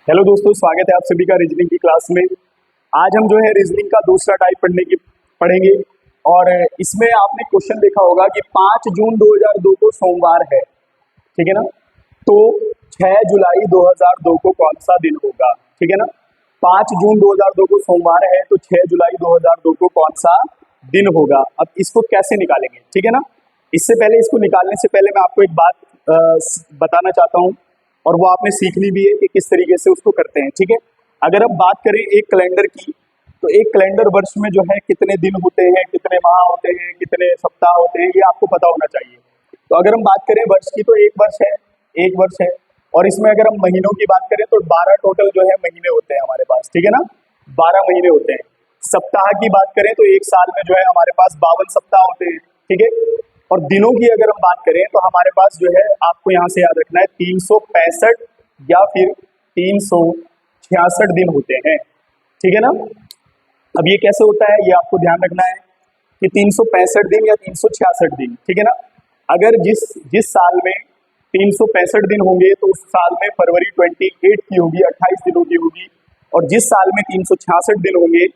Hello दोस्तों, स्वागत है आप सभी का रीजनिंग की क्लास में। आज हम जो है रीजनिंग का दूसरा टाइप पढ़ेंगे और इसमें आपने क्वेश्चन देखा होगा कि 5 जून 2002 को सोमवार है, ठीक है ना। तो 6 जुलाई 2002 को कौन सा दिन होगा, ठीक है ना। 5 जून 2002 को सोमवार है तो 6 जुलाई 2002 को कौन सा दिन होगा। अब इसको कैसे निकालेंगे, ठीक है ना। इससे पहले, इसको निकालने से पहले मैं आपको एक बात बताना चाहता हूँ और वो आपने सीखनी भी है कि किस तरीके से उसको करते हैं, ठीक है। अगर अब बात करें एक कैलेंडर की, तो एक कैलेंडर वर्ष में जो है कितने दिन होते हैं, कितने माह होते हैं, कितने सप्ताह होते हैं, ये आपको पता होना चाहिए। तो अगर हम बात करें वर्ष की, तो एक वर्ष है। और इसमें अगर हम महीनों की बात करें तो 12 टोटल जो है महीने होते हैं हमारे पास, ठीक है ना। 12 महीने होते हैं। सप्ताह की बात करें तो एक साल में जो है हमारे पास 52 सप्ताह होते हैं, ठीक है। और दिनों की अगर हम बात करें तो हमारे पास जो है, आपको यहाँ से याद रखना है, 365 या फिर 366 दिन होते हैं, ठीक है ना। अब ये कैसे होता है, ये आपको ध्यान रखना है कि 365 दिन या 366 दिन, ठीक है ना। अगर जिस साल में 365 दिन होंगे तो उस साल में फरवरी 28 की होगी, 28 दिनों की होगी। और जिस साल में 366 दिन होंगे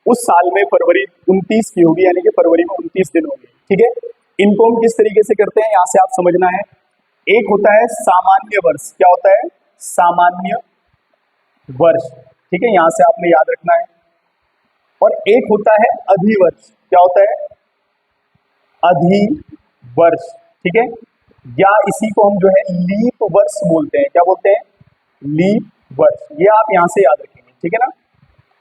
उस साल में फरवरी 29 की होगी, यानी कि फरवरी में 29 दिन होंगे, ठीक है। इनको हम किस तरीके से करते हैं, यहाँ से आप समझना है। एक होता है सामान्य वर्ष, क्या होता है, सामान्य वर्ष, ठीक है, यहाँ से आपने याद रखना है। और एक होता है अधिवर्ष, क्या होता है, अधिवर्ष, ठीक है। या इसी को हम जो है लीप वर्ष बोलते हैं, क्या बोलते हैं, लीप वर्ष। ये आप यहाँ से याद रखेंगे, ठीक है ना।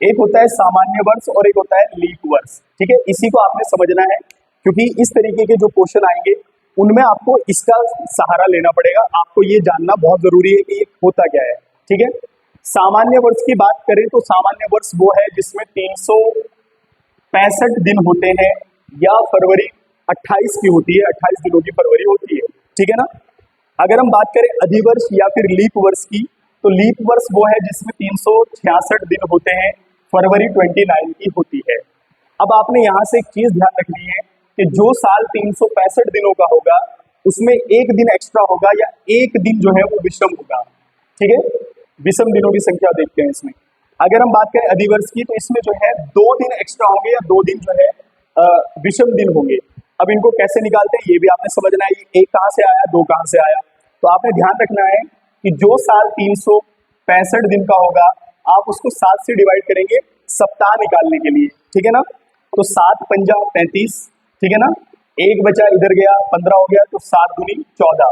एक होता है सामान्य वर्ष और एक होता है लीप वर्ष, ठीक है। इसी को आपने समझना है क्योंकि इस तरीके के जो क्वेश्चन आएंगे उनमें आपको इसका सहारा लेना पड़ेगा। आपको ये जानना बहुत जरूरी है कि ये होता क्या है, ठीक है। सामान्य वर्ष की बात करें तो सामान्य वर्ष वो है जिसमें 365 दिन होते हैं या फरवरी 28 की होती है, 28 दिनों की फरवरी होती है, ठीक है ना। अगर हम बात करें अधिवर्ष या फिर लीप वर्ष की, तो लीप वर्ष वो है जिसमें 366 दिन होते हैं, फरवरी 29 की होती है। अब आपने यहाँ से एक चीज ध्यान रखनी है कि जो साल 365 दिनों का होगा उसमें एक दिन एक्स्ट्रा होगा या एक दिन जो है वो विषम होगा, ठीक है। विषम दिनों की संख्या देखते हैं इसमें। अगर हम बात करें अधिवर्ष की, तो इसमें जो है 2 दिन एक्स्ट्रा होंगे या 2 दिन जो है विषम दिन होंगे। अब इनको कैसे निकालते हैं ये भी आपने समझना है, एक कहाँ से आया, 2 कहाँ से आया। तो आपने ध्यान रखना है कि जो साल 365 दिन का होगा आप उसको 7 से डिवाइड करेंगे सप्ताह निकालने के लिए, ठीक है ना। तो 7 पंजा 35, ठीक है ना। एक बचा इधर गया, 15 हो गया, तो 7 दूनी 14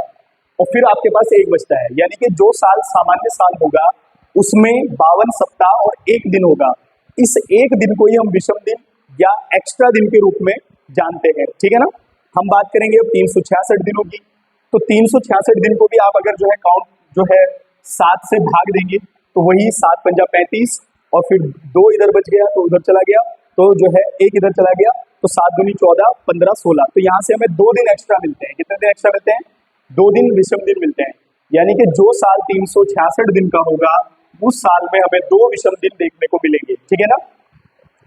और फिर आपके पास एक बचता है। यानी कि जो साल सामान्य साल होगा उसमें 52 सप्ताह और एक दिन होगा। इस एक दिन को ही हम विषम दिन या एक्स्ट्रा दिन के रूप में जानते हैं, ठीक है ना। हम बात करेंगे अब 366 दिनों की। तो 366 दिन को भी आप अगर जो है काउंट जो है 7 से भाग देंगे तो वही 7 पंजा 35 और फिर 2 इधर बच गया तो उधर चला गया, तो जो है एक इधर चला गया, तो 7 दूनी 14, 15 16। तो यहाँ से हमें 2 दिन एक्स्ट्रा मिलते हैं। कितने दिन एक्स्ट्रा मिलते हैं, 2 दिन विषम दिन मिलते हैं। यानी कि जो साल 366 दिन का होगा उस साल में हमें 2 विषम दिन देखने को मिलेंगे, ठीक है ना।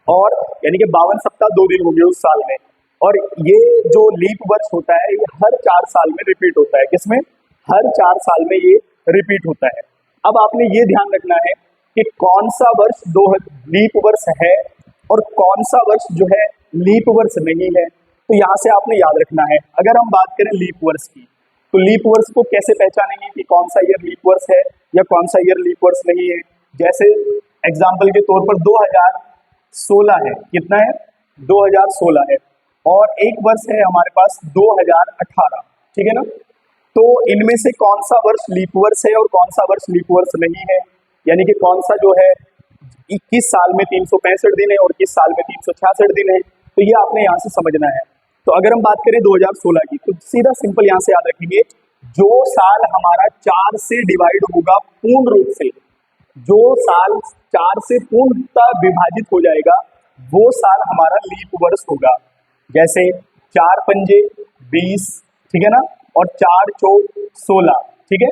और यानी कि 52 सप्ताह 2 दिन होंगे उस साल में। और ये जो लीप वर्ष होता है ये हर 4 साल में रिपीट होता है। किसमें, हर 4 साल में ये रिपीट होता है। अब आपने ये ध्यान रखना है कि कौन सा वर्ष दो लीप वर्ष है और कौन सा वर्ष जो है लीप वर्ष नहीं है। तो यहाँ से आपने याद रखना है। अगर हम बात करें लीप वर्ष की, तो लीप वर्ष को कैसे पहचानेंगे कि कौन सा ईयर लीप वर्ष है या कौन सा ईयर लीप वर्ष नहीं है। जैसे एग्जाम्पल के तौर पर 2016 है, कितना है, 2016 है, और एक वर्ष है हमारे पास 2018, ठीक है ना। तो इनमें से कौन सा वर्ष लीप वर्ष है और कौन सा वर्ष लीप वर्ष नहीं है, यानी कि कौन सा जो है 21 साल में 365 दिन है और किस साल में 366 दिन है। तो ये आपने यहाँ से समझना है। तो अगर हम बात करें 2016 की, तो सीधा सिंपल यहाँ से याद रखेंगे, जो साल हमारा 4 से डिवाइड होगा पूर्ण रूप से, जो साल 4 से पूर्णतः विभाजित हो जाएगा वो साल हमारा लीप वर्ष होगा। जैसे 4 पंजे 20, ठीक है ना, और 4 चौक 16, ठीक है।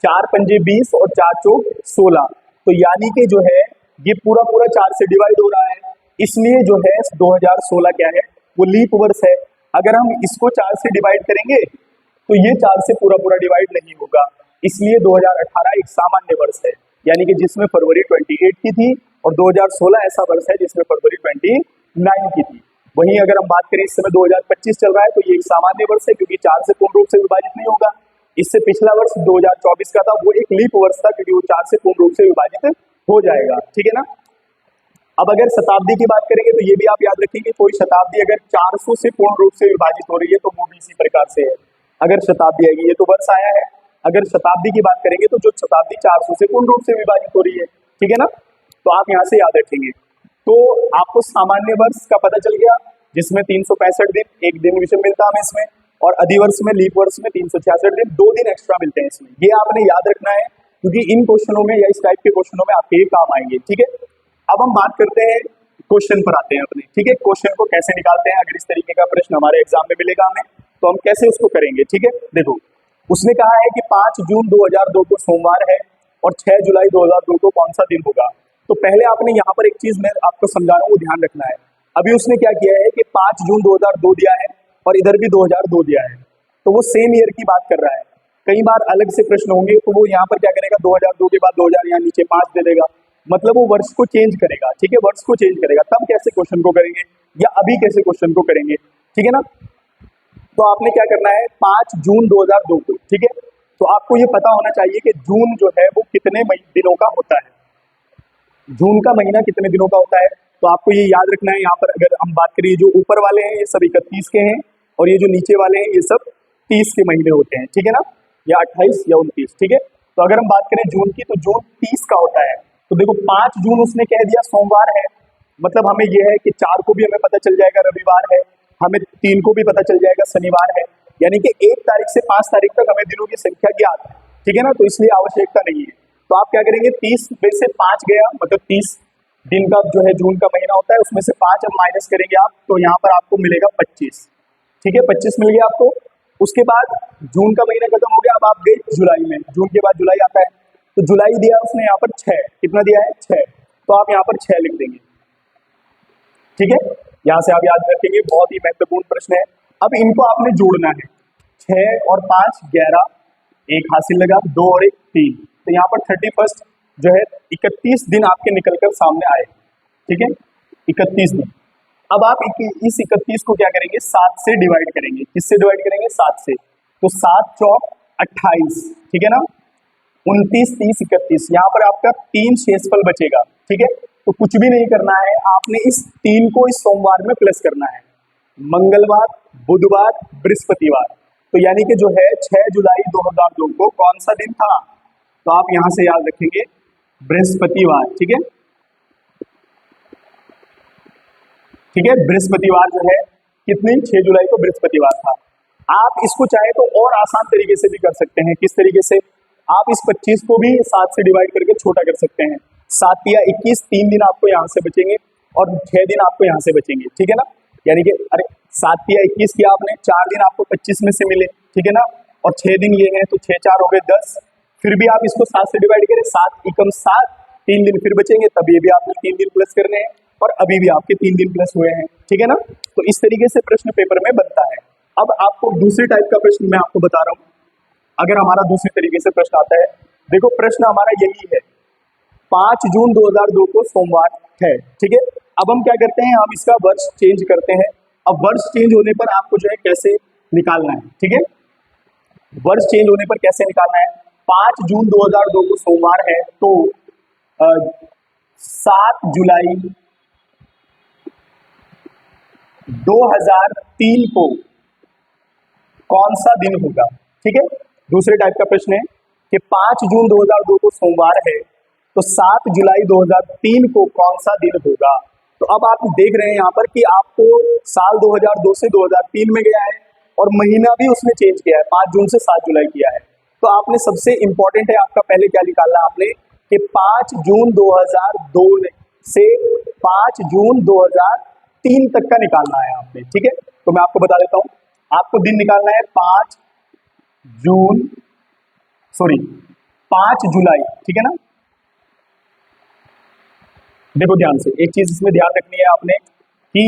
4 पंजे 20 और 4 चौक 16, तो यानी कि जो है ये पूरा पूरा 4 से डिवाइड हो रहा है, इसलिए जो है 2016 क्या है, वो लीप वर्ष है। अगर हम इसको 4 से डिवाइड करेंगे तो ये 4 से पूरा पूरा डिवाइड नहीं होगा, इसलिए 2018 एक सामान्य वर्ष है। यानी कि जिसमें फरवरी 28 की थी, और 2016 ऐसा वर्ष है जिसमें फरवरी 29 की थी। वहीं अगर हम बात करें इस समय 2025 चल रहा है, तो ये एक सामान्य वर्ष है क्योंकि 4 से पूर्ण रूप से विभाजित नहीं होगा। इससे पिछला वर्ष 2024 का था, वो एक लीप वर्ष था क्योंकि वो 4 से पूर्ण रूप से विभाजित हो जाएगा, ठीक है ना। अब अगर शताब्दी की बात करेंगे तो ये भी आप याद रखेंगे, कोई शताब्दी अगर 400 से पूर्ण रूप से विभाजित हो रही है तो वो भी इसी प्रकार से है। अगर शताब्दी आएगी, ये तो वर्ष आया है, अगर शताब्दी की बात करेंगे तो जो शताब्दी 400 से पूर्ण रूप से विभाजित हो रही है, ठीक है ना। तो आप यहाँ से याद रखेंगे। तो आपको सामान्य वर्ष का पता चल गया जिसमें 365 दिन, एक दिन विषम मिलता हमें इसमें, और अधिवर्ष में लीप वर्ष में 366 दिन, 2 दिन एक्स्ट्रा मिलते हैं इसमें। ये आपने याद रखना है क्योंकि इन क्वेश्चनों में या इस टाइप के क्वेश्चनों में आपके ये काम आएंगे, ठीक है। अब हम बात करते हैं क्वेश्चन पर आते हैं अपने, ठीक है। क्वेश्चन को कैसे निकालते हैं, अगर इस तरीके का प्रश्न हमारे एग्जाम में मिलेगा हमें तो हम कैसे उसको करेंगे, ठीक है। देखो, उसने कहा है कि 5 जून 2002 को सोमवार है और 6 जुलाई 2002 को कौन सा दिन होगा। तो पहले आपने यहाँ पर एक चीज मैं आपको समझा रहा हूँ, वो ध्यान रखना है। अभी उसने क्या किया है कि 5 जून 2002 दिया है और इधर भी 2002 दिया है, तो वो सेम ईयर की बात कर रहा है। कई बार अलग से प्रश्न होंगे तो वो यहाँ पर क्या करेगा, 2002 के बाद 2000 यहाँ नीचे 5 दे देगा, मतलब वो वर्ष को चेंज करेगा, ठीक है, वर्ष को चेंज करेगा। तब कैसे क्वेश्चन को करेंगे या अभी कैसे क्वेश्चन को करेंगे, ठीक है ना। तो आपने क्या करना है, 5 जून 2002 को, ठीक है। तो आपको ये पता होना चाहिए कि जून जो है वो कितने दिनों का होता है, जून का महीना कितने दिनों का होता है। तो आपको ये याद रखना है। यहाँ पर अगर हम बात करें, जो ऊपर वाले हैं ये सब 31 के हैं और ये जो नीचे वाले हैं ये सब 30 के महीने होते हैं, ठीक है ना, या 28 या 29, ठीक है। तो अगर हम बात करें जून की, तो जून 30 का होता है। तो देखो 5 जून उसने कह दिया सोमवार है, मतलब हमें यह है कि 4 को भी हमें पता चल जाएगा रविवार है, हमें 3 को भी पता चल जाएगा शनिवार है, यानी कि 1 तारीख से 5 तारीख तक हमें दिनों की संख्या ज्ञात है, ठीक है ना। तो इसलिए आवश्यकता नहीं है। तो आप क्या करेंगे, 30 में से 5 गया, मतलब 30 दिन का जो है जून का महीना होता है, उसमें से 5 अब माइनस करेंगे आप, तो यहाँ पर आपको मिलेगा 25, ठीक है, 25 मिल गया आपको। उसके बाद जून का महीना खत्म हो गया, अब आप गए जुलाई में, जून के बाद जुलाई आता है, तो जुलाई दिया उसने यहाँ पर 6, कितना दिया है 6, तो आप यहाँ पर 6 लिख देंगे, ठीक है। यहाँ से आप याद रखेंगे, बहुत ही महत्वपूर्ण प्रश्न है। अब इनको आपने जोड़ना है, 6 और 5 11, 1 हासिल लगा, 2 और 1 3, तो यहाँ पर 31 जो है 31 दिन आपके निकलकर सामने आए, ठीक है, 31 दिन। अब आप इस 31 को क्या करेंगे, 7 से डिवाइड करेंगे। किससे डिवाइड करेंगे, 7 से। तो 7 चौक 28, ठीक है ना, 29 30 31, यहाँ पर आपका 3 शेषफल बचेगा, ठीक है। तो कुछ भी नहीं करना है, आपने इस 3 को इस सोमवार में प्लस करना है, मंगलवार, बुधवार, बृहस्पतिवार। तो यानी कि जो है 6 जुलाई 2002 को कौन सा दिन था, तो आप यहां से याद रखेंगे बृहस्पतिवार, ठीक है, ठीक है। बृहस्पतिवार जो है कितनी, 6 जुलाई को बृहस्पतिवार था। आप इसको चाहे तो और आसान तरीके से भी कर सकते हैं। किस तरीके से, आप इस 25 को भी 7 से डिवाइड करके छोटा कर सकते हैं। 7 या 21, 3 दिन आपको यहाँ से बचेंगे और 6 दिन आपको यहाँ से बचेंगे, ठीक है ना। यानी कि अरे 7 या 21 किया आपने, 4 दिन आपको 25 में से मिले, ठीक है ना, और 6 दिन ये हैं, तो 6 4 हो गए 10। फिर भी आप इसको 7 से डिवाइड करें, 7 एकम 7, 3 दिन फिर बचेंगे, तब ये भी आपने 3 दिन प्लस करने हैं, और अभी भी आपके 3 दिन प्लस हुए हैं, ठीक है ना। तो इस तरीके से प्रश्न पेपर में बनता है। अब आपको दूसरी टाइप का प्रश्न मैं आपको बता रहा हूँ। अगर हमारा दूसरी तरीके से प्रश्न आता है, देखो प्रश्न हमारा यही है, 5 जून 2002 को सोमवार है, ठीक है। अब हम क्या करते हैं, हम इसका वर्ष चेंज करते हैं। अब वर्ष चेंज होने पर आपको जो है कैसे निकालना है, ठीक है, वर्ष चेंज होने पर कैसे निकालना है। 5 जून 2002 को सोमवार है, तो 7 जुलाई 2003 को कौन सा दिन होगा, ठीक है। दूसरे टाइप का प्रश्न है कि 5 जून 2002 को सोमवार है, तो 7 जुलाई 2003 को कौन सा दिन होगा। तो अब आप देख रहे हैं यहाँ पर कि आपको साल 2002 से 2003 में गया है और महीना भी उसने चेंज किया है, 5 जून से 7 जुलाई किया है। तो आपने सबसे इंपॉर्टेंट है आपका पहले क्या निकालना है आपने, कि 5 जून 2002 से 5 जून 2003 तक का निकालना है आपने, ठीक है। तो मैं आपको बता देता हूं, आपको दिन निकालना है 5 जुलाई, ठीक है ना। देखो ध्यान से, एक चीज इसमें ध्यान रखनी है आपने कि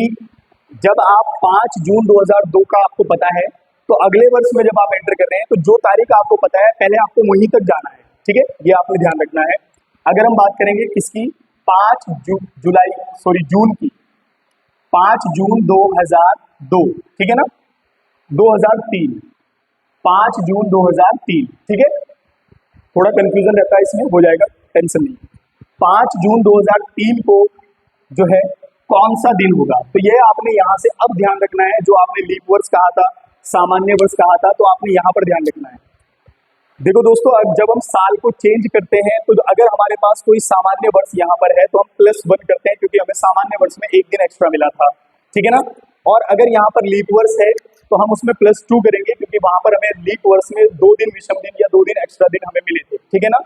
जब आप 5 जून 2002 का आपको पता है, तो अगले वर्ष में जब आप एंटर कर रहे हैं, तो जो तारीख आपको पता है पहले आपको वहीं तक जाना है, ठीक है, ये आपने ध्यान रखना है। अगर हम बात करेंगे किसकी, 5 जून की, 5 जून 2002, ठीक है ना, 2003, 5 जून 2003, ठीक है, थोड़ा कंफ्यूजन रहता है इसमें, हो जाएगा, टेंशन नहीं। 5 जून 2003 को जो है कौन सा दिन होगा, तो ये आपने यहां से अब ध्यान रखना है, जो आपने लीप वर्ष कहा था, सामान्य वर्ष कहा था, तो आपने यहां पर ध्यान रखना है। देखो दोस्तों, अब जब हम साल को चेंज करते हैं तो अगर हमारे पास कोई सामान्य वर्ष यहाँ पर है तो हम +1 करते हैं, क्योंकि हमें सामान्य वर्ष में एक दिन एक्स्ट्रा मिला था, ठीक है ना। और अगर यहाँ पर लीप वर्ष है तो हम उसमें +2 करेंगे, क्योंकि वहां पर हमें लीप वर्ष में 2 दिन विषम दिन या 2 दिन एक्स्ट्रा दिन हमें मिले थे, ठीक है ना।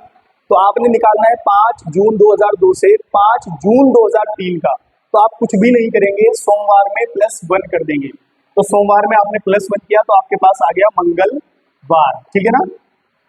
तो आपने निकालना है 5 जून 2002 से 5 जून 2003 का, तो आप कुछ भी नहीं करेंगे, सोमवार में +1 कर देंगे। तो सोमवार में आपने +1 किया तो आपके पास आ गया मंगलवार, ठीक है ना।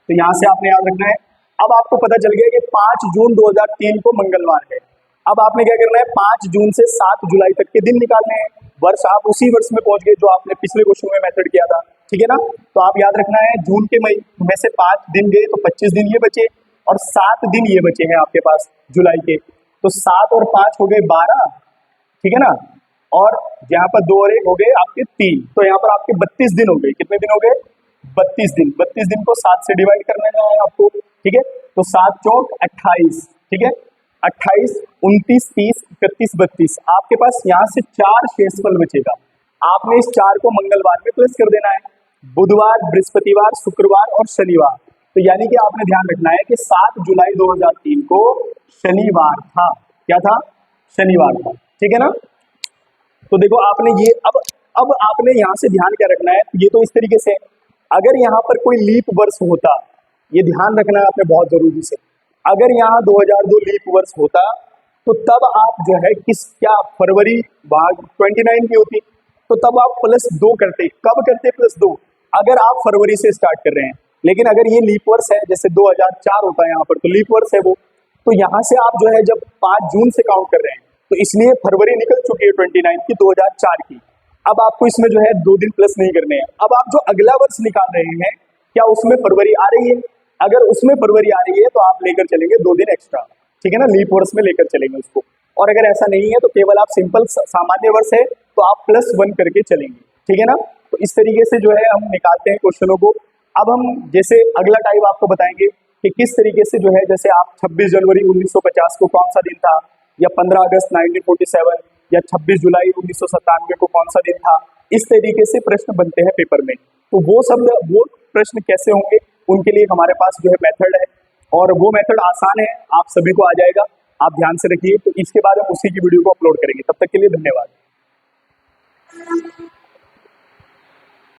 तो यहां से आपने याद रखना है। अब आपको पता चल गया कि 5 जून 2003 को मंगलवार है। अब आपने क्या करना है, 5 जून से 7 जुलाई तक के दिन निकालने हैं, वर्ष आप उसी वर्ष में पहुंच गए जो आपने पिछले क्वेश्चन में मेथड किया था, ठीक है ना। तो आप याद रखना है, जून के महीने में से 5 दिन गए तो 25 दिन ये बचे और 7 दिन ये बचे हैं आपके पास जुलाई के। तो 7 और 5 हो गए 12, ठीक है ना, और यहाँ पर 2 और 1 हो गए आपके 3, तो यहाँ पर आपके 32 दिन हो गए। कितने दिन हो गए, 32 दिन। 32 दिन को 7 से डिवाइड करना है आपको, ठीक है। तो 7 चौक 28, ठीक है, 28, 29, 30, 31, 32, आपके पास यहाँ से 4 शेषफल बचेगा। आपने इस 4 को मंगलवार में प्लस कर देना है, बुधवार, बृहस्पतिवार, शुक्रवार और शनिवार। तो यानी कि आपने ध्यान रखना है कि 7 जुलाई 2003 को शनिवार था। क्या था, शनिवार था, ठीक है ना। तो देखो आपने ये अब आपने यहाँ से ध्यान क्या रखना है, ये तो इस तरीके से, अगर यहाँ पर कोई लीप वर्ष होता, ये ध्यान रखना है आपने बहुत जरूरी से, अगर यहाँ 2002 लीप वर्ष होता तो तब आप जो है क्या फरवरी भाग 29 की होती, तो तब आप +2 करते। कब करते +2, अगर आप फरवरी से स्टार्ट कर रहे हैं। लेकिन अगर ये लीप वर्ष है, जैसे 2004 होता है यहाँ पर, तो लीप वर्ष है वो, तो यहाँ से आप जो है जब 5 जून से काउंट कर रहे हैं तो इसलिए फरवरी निकल चुकी है 29 की, 2004 की। अब आपको इसमें जो है 2 दिन प्लस नहीं करने हैं। अब आप जो अगला वर्ष निकाल रहे हैं, क्या उसमें फरवरी आ रही है, अगर उसमें फरवरी आ रही है तो आप लेकर चलेंगे 2 दिन एक्स्ट्रा, ठीक है ना, लीप वर्ष में लेकर चलेंगे उसको। और अगर ऐसा नहीं है तो केवल आप सिंपल सामान्य वर्ष है तो आप +1 करके चलेंगे, ठीक है ना। तो इस तरीके से जो है हम निकालते हैं क्वेश्चनों को। अब हम जैसे अगला टाइप आपको बताएंगे कि किस तरीके से जो है, जैसे आप 26 जनवरी 1950 को कौन सा दिन था, या 15 अगस्त 1947, या 26 जुलाई 1997 को कौन सा दिन था, इस तरीके से प्रश्न बनते हैं पेपर में। तो वो प्रश्न कैसे होंगे, उनके लिए हमारे पास जो है मेथड है, और वो मेथड आसान है, आप सभी को आ जाएगा, आप ध्यान से रखिए। तो इसके बाद हम उसी की वीडियो को अपलोड करेंगे। तब तक के लिए धन्यवाद।